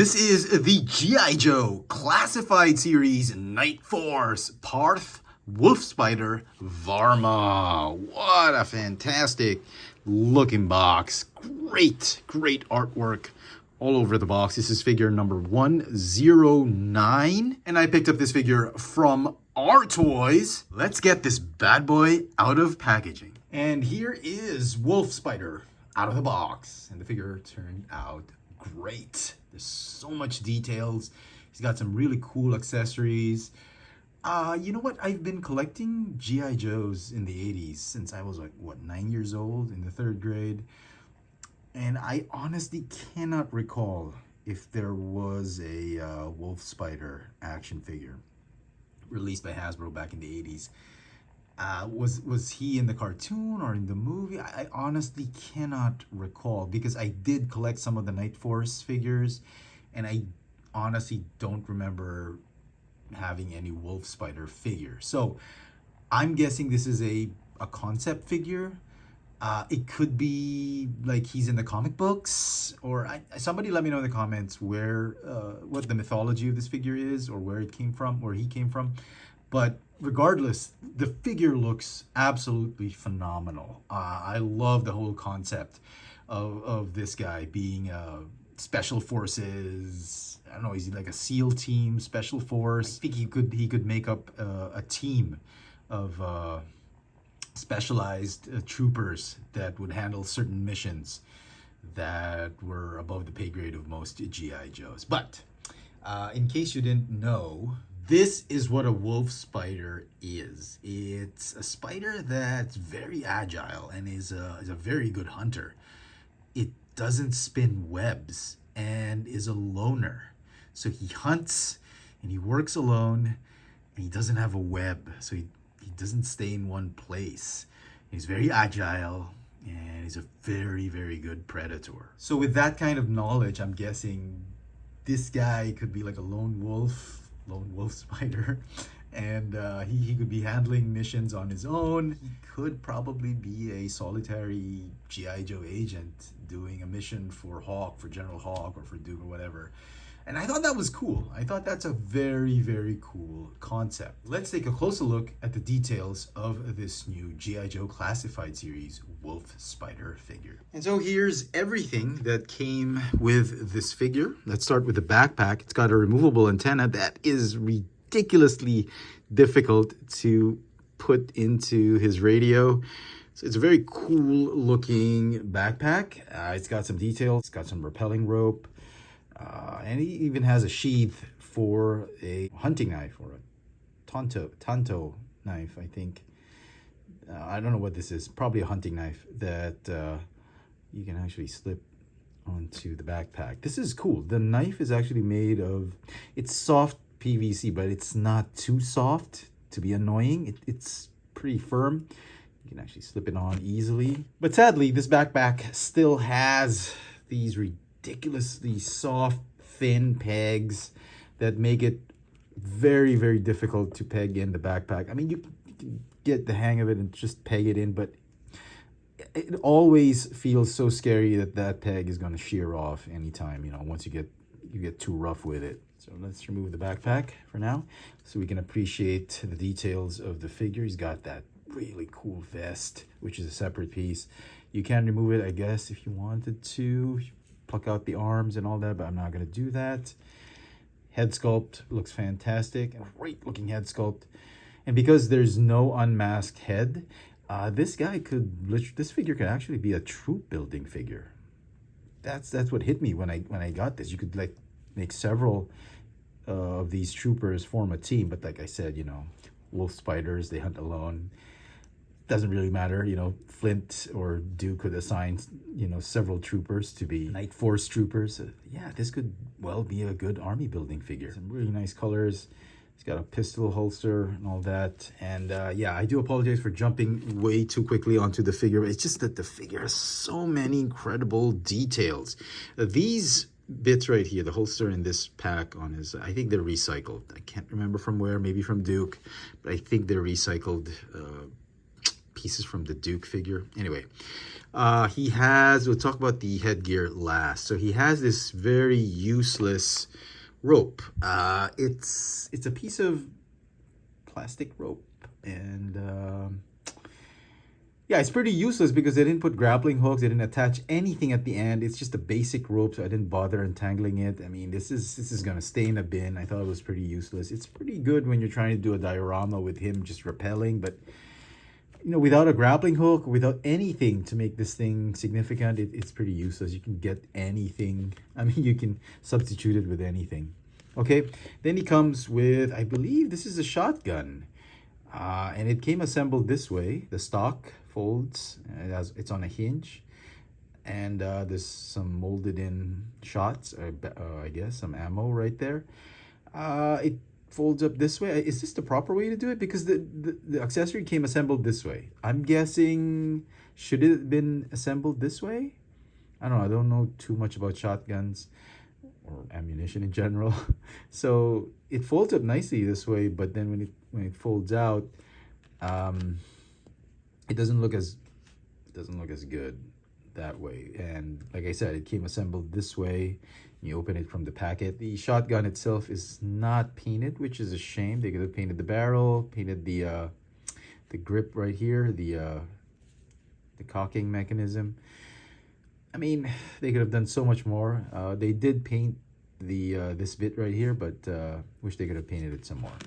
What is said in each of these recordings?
This is the G.I.Joe Classified Series Night Force Parth Wolf Spider Varma. What a fantastic looking box. Great artwork all over the box. This is figure number 109. And I picked up this figure from Our Toys. Let's get this bad boy out of packaging. And here is Wolf Spider out of the box. And the figure turned out great. There's so much details. He's got some really cool accessories. You know what? I've been collecting G.I. Joes in the 80s since I was like, 9 years old, in the 3rd grade. And I honestly cannot recall if there was a Wolf Spider action figure released by Hasbro back in the 80s. Was he in the cartoon or in the movie? I honestly cannot recall, because I did collect some of the Night Force figures, and I honestly don't remember having any Wolf Spider figure. So I'm guessing this is a concept figure. It could be like he's in the comic books, or somebody let me know in the comments where what the mythology of this figure is, or where it came from, where he came from. But regardless, the figure looks absolutely phenomenal. I love the whole concept of this guy being special forces. I don't know, is he like a SEAL team, special force? I think he could make up a team of specialized troopers that would handle certain missions that were above the pay grade of most G.I. Joes. But in case you didn't know, this is what a wolf spider is. It's a spider that's very agile and is a very good hunter. It doesn't spin webs and is a loner. So he hunts and he works alone, and he doesn't have a web. So he doesn't stay in one place. He's very agile, and he's a very good predator. So with that kind of knowledge, I'm guessing this guy could be like a lone wolf spider, and he could be handling missions on his own. He could probably be a solitary G.I. Joe agent doing a mission for Hawk, for General Hawk, or for Duke, or whatever. And I thought that was cool. I thought that's a very cool concept. Let's take a closer look at the details of this new G.I. Joe Classified Series Wolf Spider figure. And so here's everything that came with this figure. Let's start with the backpack. It's got a removable antenna that is ridiculously difficult to put into his radio. So it's a very cool looking backpack. It's got some details. It's got some rappelling rope. And he even has a sheath for a hunting knife, or a tanto knife, I think. I don't know what this is. Probably a hunting knife that you can actually slip onto the backpack. This is cool. The knife is actually made of, it's soft PVC, but it's not too soft to be annoying. It's pretty firm. You can actually slip it on easily. But sadly, this backpack still has these ridiculously soft, thin pegs that make it very difficult to peg in the backpack. I mean, you can get the hang of it and just peg it in, but it always feels so scary that peg is going to shear off anytime, once you get too rough with it. So let's remove the backpack for now so we can appreciate the details of the figure. He's got that really cool vest, which is a separate piece. You can remove it, I guess, if you wanted to. Pluck out the arms and all that, but I'm not going to do that. Head sculpt looks fantastic. Great looking head sculpt. And because there's no unmasked head, this figure could actually be a troop building figure. That's what hit me when I got this. You could like make several of these troopers form a team, but like I said, wolf spiders, they hunt alone. Doesn't really matter, Flint or Duke could assign, several troopers to be Night Force troopers. Yeah, this could well be a good army building figure. Some really nice colors. It's got a pistol holster and all that. And yeah, I do apologize for jumping way too quickly onto the figure. It's just that the figure has so many incredible details. These bits right here, the holster in this pack on his, I think they're recycled. I can't remember from where, maybe from Duke, but I think they're recycled pieces from the Duke figure. Anyway, we'll talk about the headgear last. So he has this very useless rope. It's a piece of plastic rope, and yeah, it's pretty useless because they didn't put grappling hooks, they didn't attach anything at the end. It's just a basic rope, so I didn't bother entangling it. I mean, this is gonna stay in a bin. I thought it was pretty useless. It's pretty good when you're trying to do a diorama with him just rappelling, but you know, without a grappling hook, without anything to make this thing significant, it's pretty useless. You can get anything. I mean, you can substitute it with anything. Okay, then he comes with, I believe this is a shotgun. And it came assembled this way. The stock folds, it's on a hinge, and there's some molded in shots, I guess some ammo right there. It folds up this way. Is this the proper way to do it? Because the accessory came assembled this way. I'm guessing, should it have been assembled this way? I don't know. I don't know too much about shotguns or ammunition in general. So it folds up nicely this way, but then when it folds out, it doesn't look as good that way. And like I said, it came assembled this way. You open it from the packet. The shotgun itself is not painted, which is a shame. They could have painted the barrel, painted the grip right here, the cocking mechanism. I mean, they could have done so much more. They did paint this bit right here, but wish they could have painted it some more.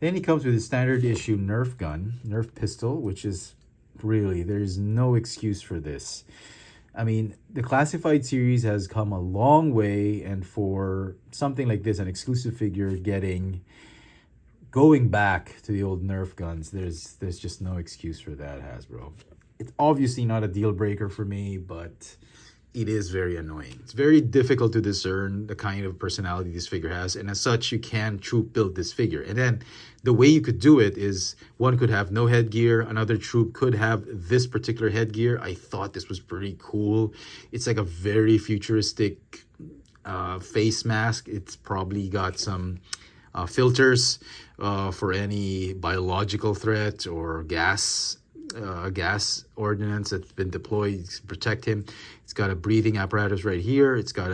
Then he comes with his standard issue Nerf pistol, which is really, there's no excuse for this. I mean, the classified series has come a long way, and for something like this, an exclusive figure going back to the old Nerf guns, there's just no excuse for that, Hasbro. It's obviously not a deal breaker for me, but it is very annoying. It's very difficult to discern the kind of personality this figure has, and as such, you can troop build this figure. And then the way you could do it is one could have no headgear, another troop could have this particular headgear. I thought this was pretty cool. It's like a very futuristic face mask. It's probably got some filters for any biological threat or gas ordnance that's been deployed to protect him. It's got a breathing apparatus right here. It's got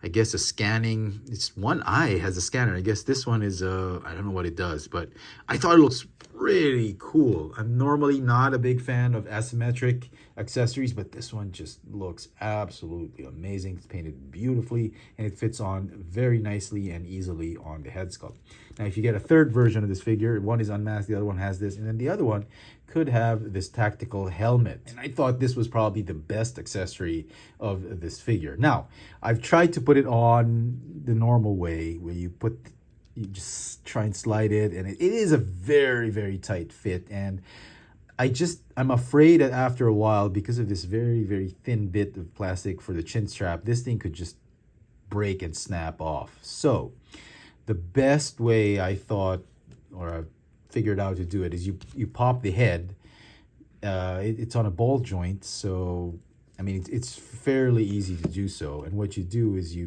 I guess a scanning. It's one eye has a scanner. I guess this one is I don't know what it does, but I thought it looks pretty cool. I'm normally not a big fan of asymmetric accessories, but this one just looks absolutely amazing. It's painted beautifully, and it fits on very nicely and easily on the head sculpt. Now, if you get a third version of this figure, one is unmasked, the other one has this, and then the other one could have this tactical helmet. And I thought this was probably the best accessory of this figure. Now, I've tried to put it on the normal way, where you just try and slide it, and it is a very, very tight fit. And I'm afraid that after a while, because of this very, very thin bit of plastic for the chin strap, this thing could just break and snap off. So the best way I thought, or I figured out to do it, is you pop the head. It's on a ball joint, so I mean it's fairly easy to do so. And what you do is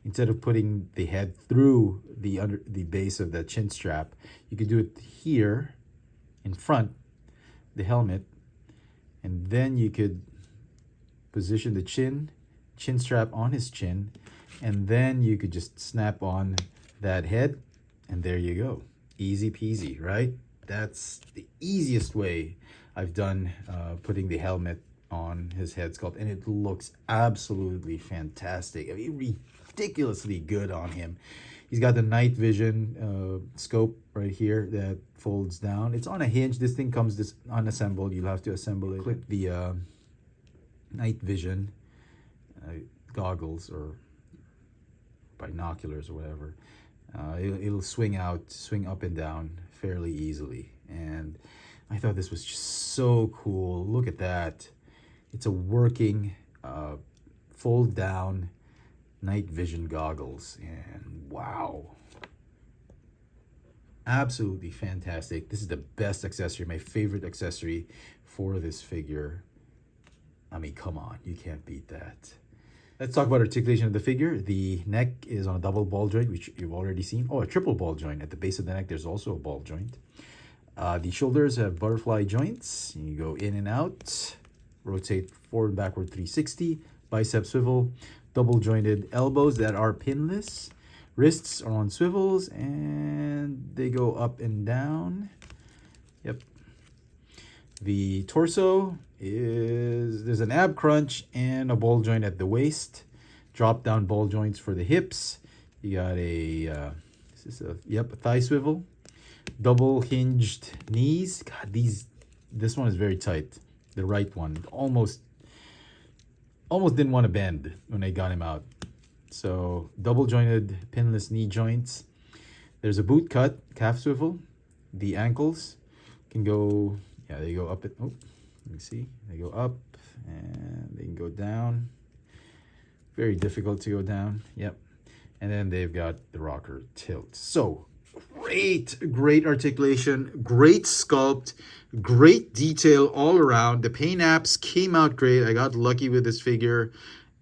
instead of putting the head through the base of the chin strap, you could do it here in front, the helmet, and then you could position the chin strap on his chin, and then you could just snap on that head, and there you go. Easy peasy, right? That's the easiest way I've done putting the helmet on his head sculpt, and it looks absolutely fantastic. I mean, ridiculously good on him. He's got the night vision scope right here that folds down. It's on a hinge. This thing comes unassembled. You'll have to assemble it. Clip the night vision goggles or binoculars or whatever. It'll swing up and down fairly easily. And I thought this was just so cool. Look at that. It's a working fold down night vision goggles, and wow, absolutely fantastic. This is the best accessory, my favorite accessory for this figure. I mean, come on, you can't beat that. Let's talk about articulation of the figure. The neck is on a double ball joint, which you've already seen. Oh, a triple ball joint. At the base of the neck, there's also a ball joint. The shoulders have butterfly joints. You go in and out, rotate forward, backward 360, bicep swivel, double jointed elbows that are pinless. Wrists are on swivels and they go up and down. Yep. The torso there's an ab crunch and a ball joint at the waist. Drop down ball joints for the hips. You got a a thigh swivel. Double hinged knees. God, this one is very tight. The right one almost didn't want to bend when I got him out. So double jointed pinless knee joints. There's a boot cut, calf swivel. The ankles can go, they go up. Let me see. They go up and they can go down. Very difficult to go down. Yep. And then they've got the rocker tilt. So great articulation, great sculpt, great detail all around. The paint apps came out great. I got lucky with this figure.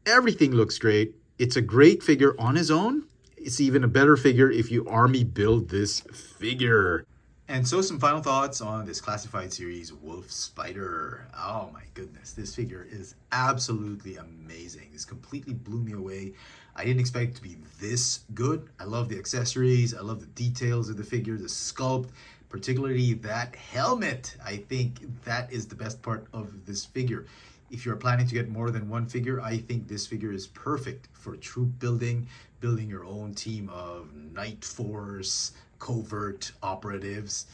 Everything looks great. It's a great figure on his own. It's even a better figure if you army build this figure. And so some final thoughts on this classified series Wolf Spider. Oh my goodness, this figure is absolutely amazing. This completely blew me away. I didn't expect it to be this good. I love the accessories. I love the details of the figure, the sculpt, particularly that helmet. I think that is the best part of this figure. If you're planning to get more than one figure, I think this figure is perfect for troop building your own team of Night Force, covert operatives.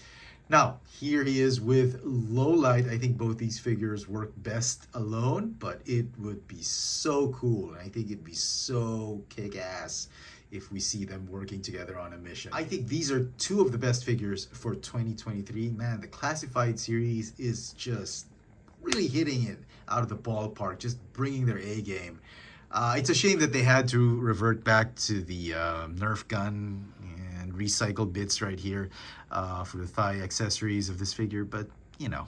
Now, here he is with low light. I think both these figures work best alone, but it would be so cool. And I think it'd be so kick-ass if we see them working together on a mission. I think these are two of the best figures for 2023. Man, the classified series is just really hitting it out of the ballpark, just bringing their A game. It's a shame that they had to revert back to the Nerf gun and recycled bits right here for the thigh accessories of this figure, but you know,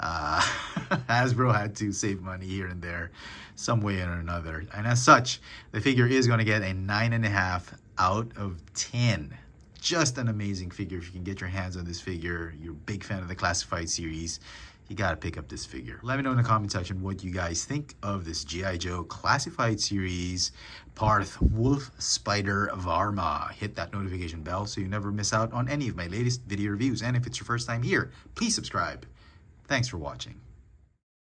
Hasbro had to save money here and there some way or another, and as such the figure is going to get a 9.5 out of 10. Just an amazing figure. If you can get your hands on this figure, you're a big fan of the classified series, you gotta pick up this figure. Let me know in the comment section what you guys think of this G.I. Joe classified series Parth Wolf Spider Varma. Hit that notification bell so you never miss out on any of my latest video reviews. And if it's your first time here, please subscribe. Thanks for watching.